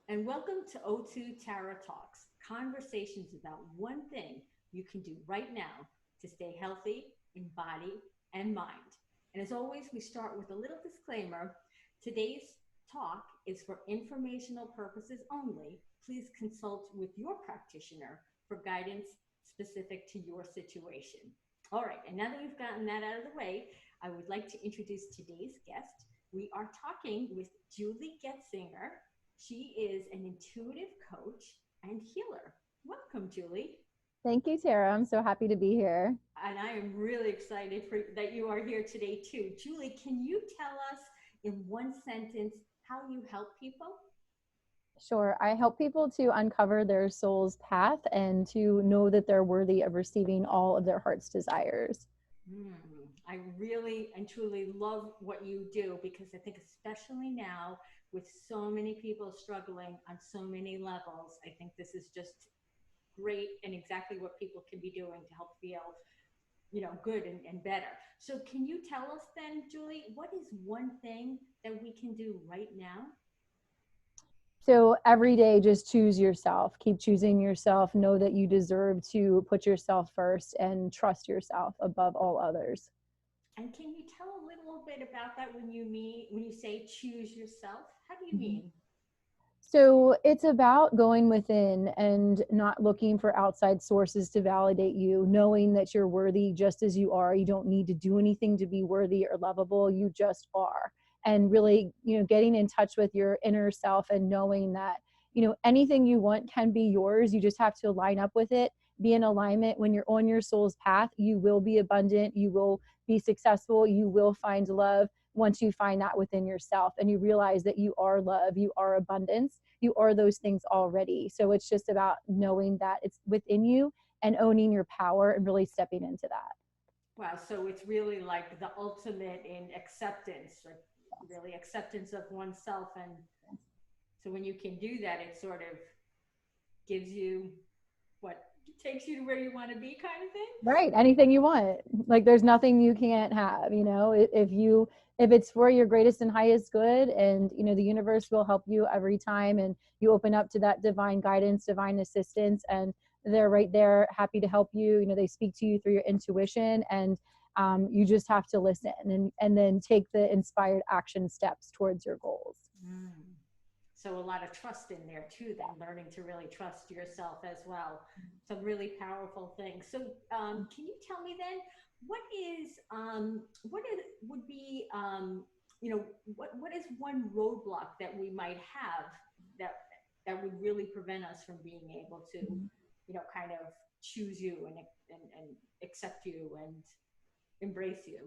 and welcome to O2 Tara Talks, conversations about one thing you can do right now to stay healthy in body and mind. And as always, we start with a little disclaimer. Today's talk is for informational purposes only. Please consult with your practitioner for guidance specific to your situation. All right, and now that we've gotten that out of the way, I would like to introduce today's guest. We are talking with Julie Goetzinger. She is an intuitive coach and healer. Welcome, Julie. Thank you, Tara. I'm so happy to be here. And I am really excited that you are here today, too. Julie, can you tell us in one sentence how you help people? Sure. I help people to uncover their soul's path and to know that they're worthy of receiving all of their heart's desires. Hmm. I really and truly love what you do because I think, especially now with so many people struggling on so many levels, I think this is just great and exactly what people can be doing to help feel, good and better. So, can you tell us then, Julie, what is one thing that we can do right now? So every day, just choose yourself. Keep choosing yourself. Know that you deserve to put yourself first and trust yourself above all others. And can you tell a little bit about that when you say choose yourself? How do you Mhm. mean? So it's about going within and not looking for outside sources to validate you, knowing that you're worthy just as you are. You don't need to do anything to be worthy or lovable. You just are. And really, getting in touch with your inner self and knowing that, anything you want can be yours. You just have to line up with it, be in alignment. When you're on your soul's path, you will be abundant, you will be successful, you will find love once you find that within yourself and you realize that you are love, you are abundance, you are those things already. So it's just about knowing that it's within you and owning your power and really stepping into that. Wow, so it's really like the ultimate in acceptance, like really acceptance of oneself. And so when you can do that, it sort of gives you what takes you to where you want to be, kind of thing. Right. Anything you want. Like there's nothing you can't have, if it's for your greatest and highest good, and the universe will help you every time, and you open up to that divine guidance, divine assistance, and they're right there happy to help you. They speak to you through your intuition, and you just have to listen and then take the inspired action steps towards your goals. Mm. So a lot of trust in there too, then learning to really trust yourself as well. Some really powerful things. So can you tell me then what is would be what is one roadblock that we might have that would really prevent us from being able to kind of choose you and accept you and embrace you.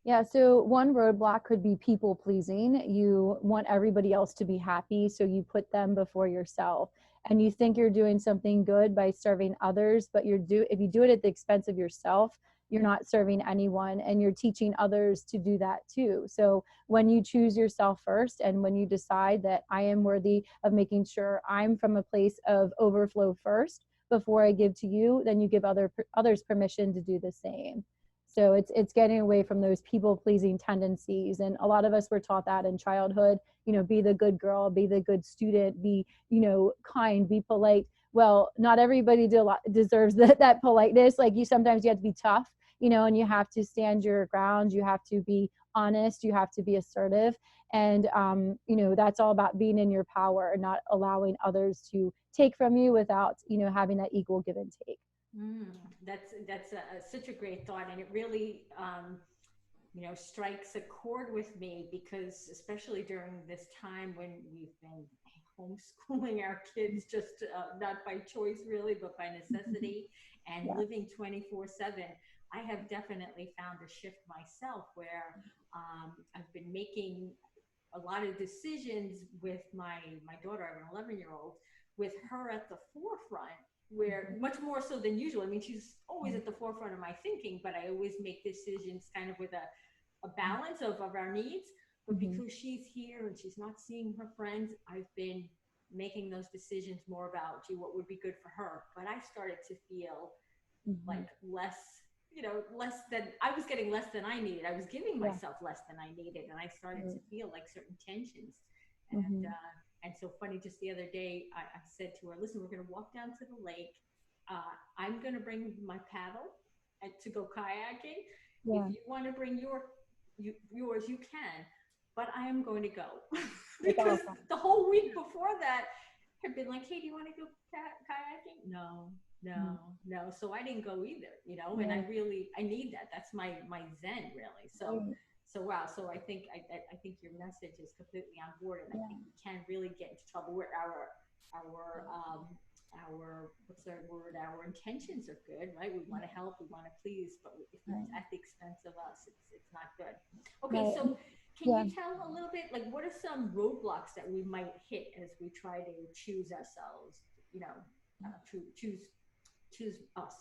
Yeah, so one roadblock could be people pleasing. You want everybody else to be happy, so you put them before yourself. And you think you're doing something good by serving others, but if you do it at the expense of yourself, you're not serving anyone and you're teaching others to do that too. So when you choose yourself first and when you decide that I am worthy of making sure I'm from a place of overflow first before I give to you, then you give others permission to do the same. So it's getting away from those people pleasing tendencies. And a lot of us were taught that in childhood, be the good girl, be the good student, be, kind, be polite. Well, not everybody deserves that politeness. Like sometimes you have to be tough, and you have to stand your ground. You have to be honest. You have to be assertive. And, that's all about being in your power and not allowing others to take from you without, having that equal give and take. Mm, such a great thought, and it really strikes a chord with me because especially during this time when we've been homeschooling our kids just not by choice really, but by necessity, and Yeah. living 24/7, I have definitely found a shift myself where I've been making a lot of decisions with my daughter. I have an 11-year-old, with her at the forefront, where much more so than usual. I mean, she's always at the forefront of my thinking, but I always make decisions kind of with a balance of our needs. But Mm-hmm. because she's here and she's not seeing her friends, I've been making those decisions more about, gee, what would be good for her. But I started to feel Mm-hmm. like less than I was getting, less than I needed. I was giving Yeah. myself less than I needed, and I started to Right. feel like certain tensions. And Mm-hmm. And so funny, just the other day, I said to her, listen, we're going to walk down to the lake. I'm going to bring my paddle to go kayaking. If Yeah. you want to bring yours, you can, but I am going to go. That's Because awesome. the whole week before that had been like, hey, do you want to go kayaking? No, Mm. no. So I didn't go either, you know, and Yeah. I need that. That's my zen, really. So Right. wow. So I think your message is completely on board, and I Yeah. think we can really get into trouble where our what's the word? Our intentions are good, right? We want to help, we want to please, but if it's Right. at the expense of us, it's not good. Okay, Right. so can Yeah. you tell a little bit, like, what are some roadblocks that we might hit as we try to choose ourselves? You know, choose us.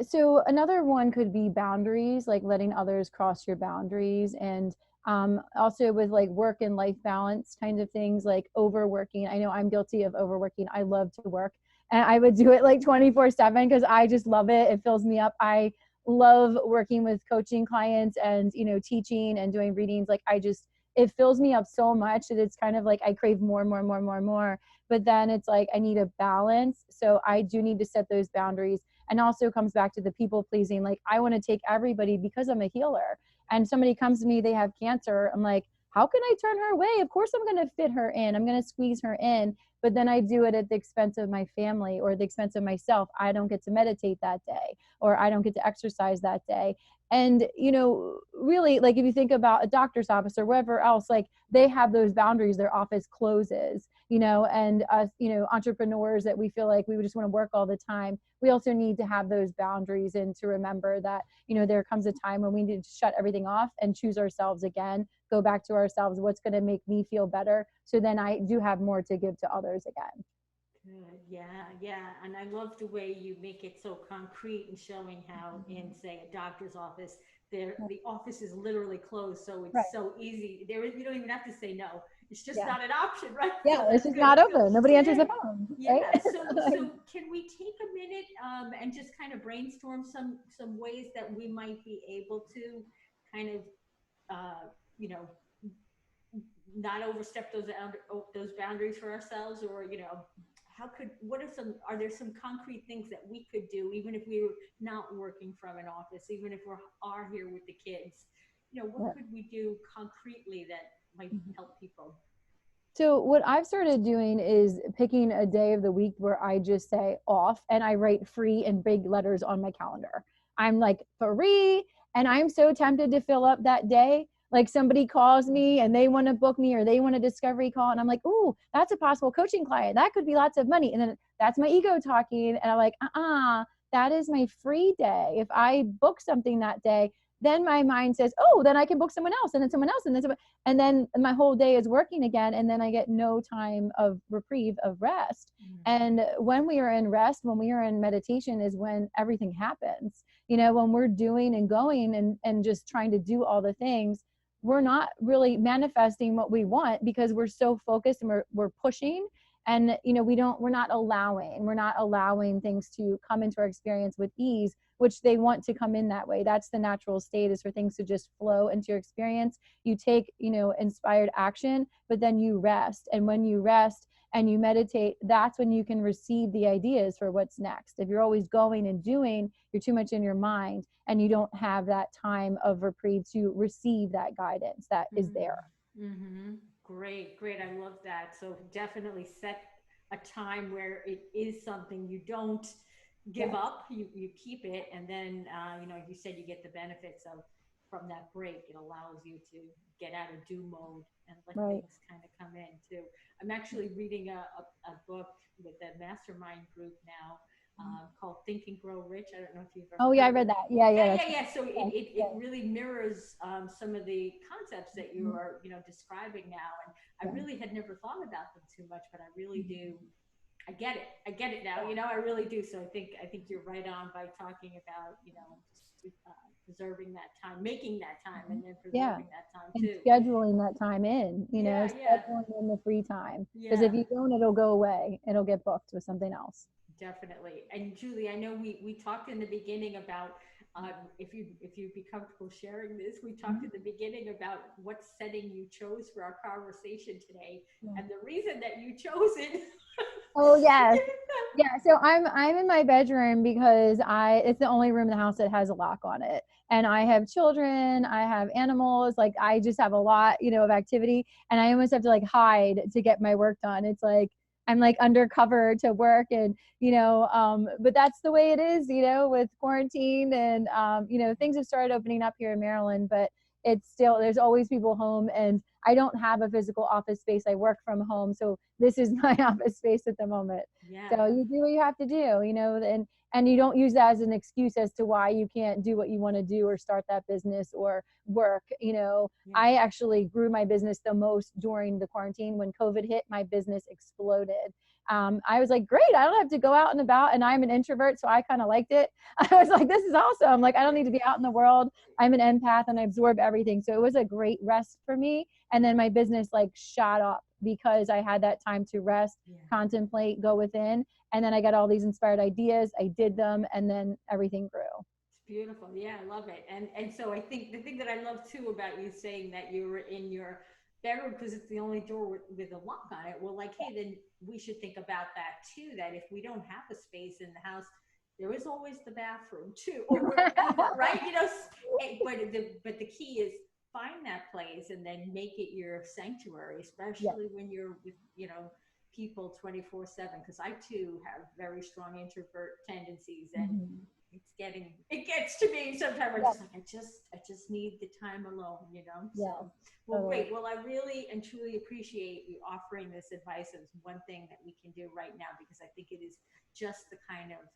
So another one could be boundaries, like letting others cross your boundaries, and also with like work and life balance kind of things, like overworking. I know I'm guilty of overworking. I love to work, and I would do it like 24/7 because I just love it. It fills me up. I love working with coaching clients and, teaching and doing readings. Like it fills me up so much that it's kind of like I crave more and more and more and more and more. But then it's like I need a balance. So I do need to set those boundaries, and also comes back to the people pleasing. Like I want to take everybody because I'm a healer, and somebody comes to me, they have cancer. I'm like, how can I turn her away? Of course I'm going to fit her in. I'm going to squeeze her in. But then I do it at the expense of my family or the expense of myself. I don't get to meditate that day, or I don't get to exercise that day. And, really, like if you think about a doctor's office or wherever else, like they have those boundaries, their office closes, and us, entrepreneurs that we feel like we just want to work all the time. We also need to have those boundaries, and to remember that, there comes a time when we need to shut everything off and choose ourselves again, go back to ourselves, what's going to make me feel better. So then I do have more to give to others again. Good. Yeah. And I love the way you make it so concrete and showing how in, say, a doctor's office, the office is literally closed. So Right. it's so easy. You don't even have to say no. It's just Yeah. not an option, right? Yeah. So It's that's just good. not So open. Nobody answers yeah, the phone. Right. yeah. So can we take a minute and just kind of brainstorm some ways that we might be able to kind of uh, you know not overstep those boundaries for ourselves, or are there some concrete things that we could do, even if we were not working from an office, even if we are here with the kids, what Yeah. could we do concretely that might Mhm. help people? So what I've started doing is picking a day of the week where I just say off, and I write free in big letters on my calendar. I'm like free, and I'm so tempted to fill up that day. Like somebody calls me and they want to book me, or they want a discovery call, and I'm like, "Ooh, that's a possible coaching client. That could be lots of money." And then that's my ego talking, and I'm like, that is my free day. If I book something that day, then my mind says, "Oh, then I can book someone else, and then someone else, and then someone," and then my whole day is working again, and then I get no time of reprieve, of rest. And when we are in rest, when we are in meditation, is when everything happens. When we're doing and going and just trying to do all the things, we're not really manifesting what we want because we're so focused, and we're pushing, and we're not allowing things to come into our experience with ease, which they want to come in that way. That's the natural state, is for things to just flow into your experience. You take, inspired action, but then you rest. And when you rest and you meditate, that's when you can receive the ideas for what's next. If you're always going and doing, you're too much in your mind, and you don't have that time of reprieve to receive that guidance that is there. Mm-hmm. Great. I love that. So definitely set a time where it is something you don't give Yes. up, you keep it, and then you said you get the benefits of from that break. It allows you to get out of do mode and let Right. things kind of come in too. I'm actually reading a book with a mastermind group now, called Think and Grow Rich. I don't know if you've ever Oh yeah, I heard of read it. that. Yeah, yeah, that's Yeah. So yeah, it really mirrors some of the concepts that you are describing now, and I yeah, really had never thought about them too much, but I really yeah, do. I get it now. I really do. So I think you're right on by talking about just preserving that time, making that time, and then yeah. preserving that time And too. scheduling that time in, Yeah. scheduling in the free time. Because if Yeah. you don't, it'll go away. It'll get booked with something else. Definitely. And Julie, I know we talked in the beginning about if you'd be comfortable sharing this, we talked in the beginning about what setting you chose for our conversation today, Yeah. and the reason that you chose it. Oh yes. Yeah, so I'm in my bedroom because it's the only room in the house that has a lock on it. And I have children, I have animals, like I just have a lot, of activity, and I almost have to like hide to get my work done. It's like I'm like undercover to work, and but that's the way it is, with quarantine, and things have started opening up here in Maryland, but it's still, there's always people home, and I don't have a physical office space. I work from home, so this is my office space at the moment. Yeah. So you do what you have to do, and you don't use that as an excuse as to why you can't do what you want to do or start that business or work. I actually grew my business the most during the quarantine. When COVID hit, my business exploded. I was like, great, I don't have to go out and about, and I'm an introvert, so I kind of liked it. I was like, this is awesome. Like, I don't need to be out in the world. I'm an empath and I absorb everything. So it was a great rest for me. And then my business like shot up because I had that time to rest, contemplate, go within. And then I got all these inspired ideas. I did them, and then everything grew. It's beautiful. Yeah, I love it. And so I think the thing that I love too about you saying that you were in your bedroom because it's the only door with a lock on it. Well, like, hey, then we should think about that too. That if we don't have a space in the house, there is always the bathroom too, or whatever, right? But the key is find that place and then make it your sanctuary, Yeah. especially when you're with people 24/7. Because I too have very strong introvert tendencies, and Mhm. it gets to me sometimes. I'm Yeah. just like, I just need the time alone. Yeah. So, well, Totally. great. Well, I really and truly appreciate you offering this advice as one thing that we can do right now, because I think it is just the kind of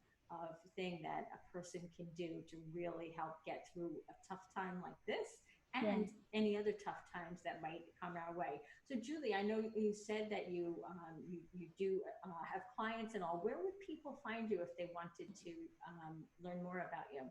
thing that a person can do to really help get through a tough time like this Yeah. and any other tough times that might come our way. So, Julie, I know you said that you do have clients and all. Where would people find you if they wanted to learn more about you?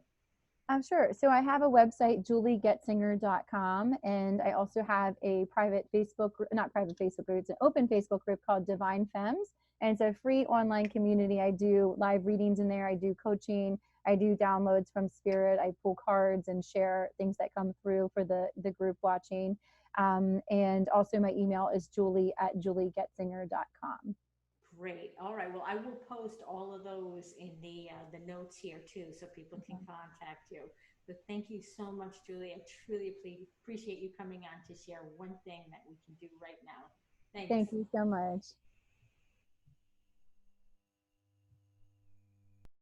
Sure. So I have a website, juliegoetzinger.com, and I also have a private Facebook, not private Facebook group, it's an open Facebook group called Divine Femmes. And it's a free online community. I do live readings in there. I do coaching. I do downloads from spirit. I pull cards and share things that come through for the group watching. And also my email is julie@juliegoetzinger.com. Great. All right. Well, I will post all of those in the notes here too, so people can Okay. contact you. But thank you so much, Julie. I truly appreciate you coming on to share one thing that we can do right now. Thanks. Thank you so much.